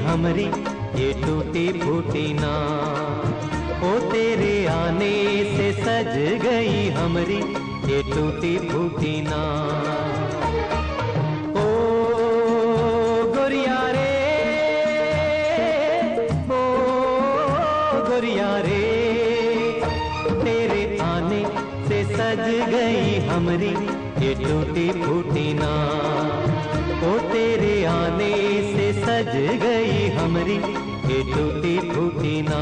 हमरी ये टूटी फूटी ना। ओ तेरे आने से सज गई हमरी ये टूटी फूटी ना। ओ गोरिया रे, ओ गोरिया रे, तेरे आने से सज गई हमरी ये टूटी फूटी ना। ओ तेरे आने से सज गई हमरी ये टूटी फूटी ना।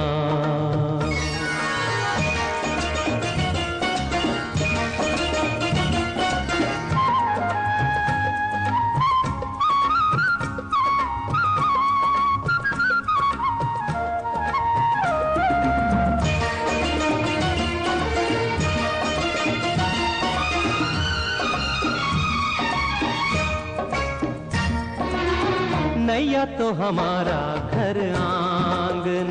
नैया तो हमारा घर आंगन